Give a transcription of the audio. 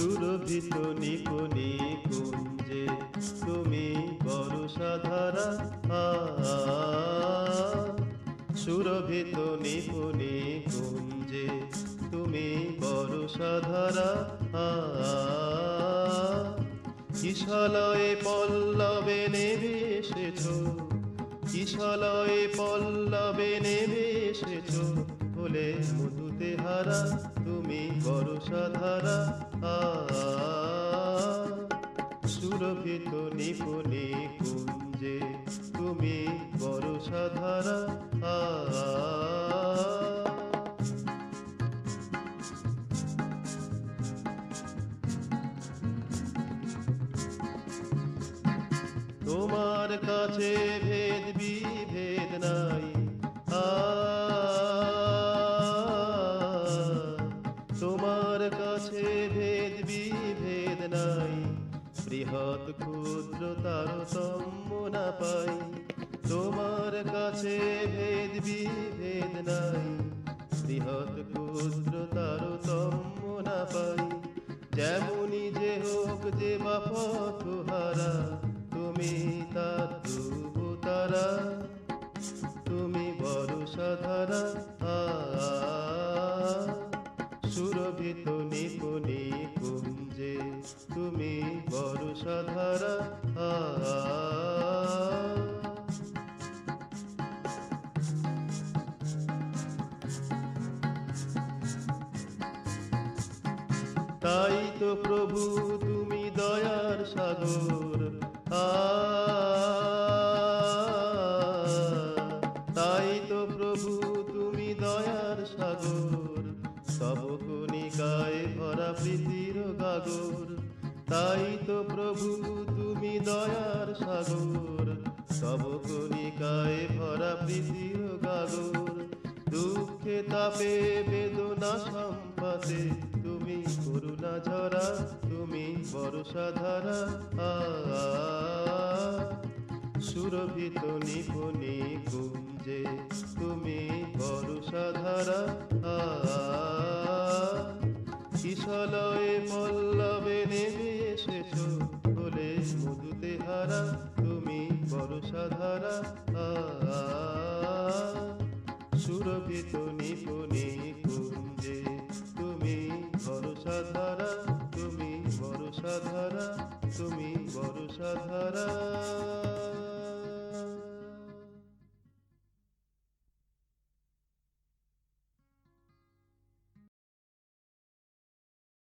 সুরভিত নিপুণি কুঞ্জে তুমি বর্ষাধারা সুরভিত নিপুণি কুঞ্জে তুমি বর্ষাধারা কিশলয়ে পল্লবে নেমে এসেছ, কিশলয়ে পল্লবে নেমে এসেছ, হলে মধুতে হারা তুমি বর্ষাধারা সুরভিত নিপুণি কুঞ্জে তুমি বর্ষাধারা তোমার কাছে ভেদ বিভেদ নাই, তোমার কাছে ভেদ বিভেদ নাই, বৃহৎ ক্ষুদ্র তারতম্য না পাই। তোমার কাছে ভেদ বিভেদ নাই, বৃহৎ ক্ষুদ্র তারতম্য না পাই। যেমনি যে হোক যে বা পথহারা, তুমি তার ধ্রুব তারা, তুমি বর্ষাধারা সুরভিত নিপুণি কুঞ্জে তুমি বর্ষাধারা তাই তো প্রভু তুমি দয়ার সাগর, তাই তো প্রভু তুমি দয়ার সাগর, তব কণিকায় ভরা প্রীতির গাগর। তাই তো প্রভু তুমি দয়ার সাগর, তব কণিকায় ভরা প্রীতির গাগর। দুঃখে তাপে বেদনা সম্পাতে তুমি করুণা ঝরা, তুমি বর্ষাধারা সুরভিত নিপুণি কুঞ্জে তুমি বর্ষাধারা কিশলয়ে পল্লবে নেমে এসেছ, হলে মধুতে হারা তুমি বর্ষাধারা সুরভিত নিপুণি কুঞ্জে তুমি বর্ষাধারা, তুমি বর্ষাধারা, তুমি বর্ষাধারা।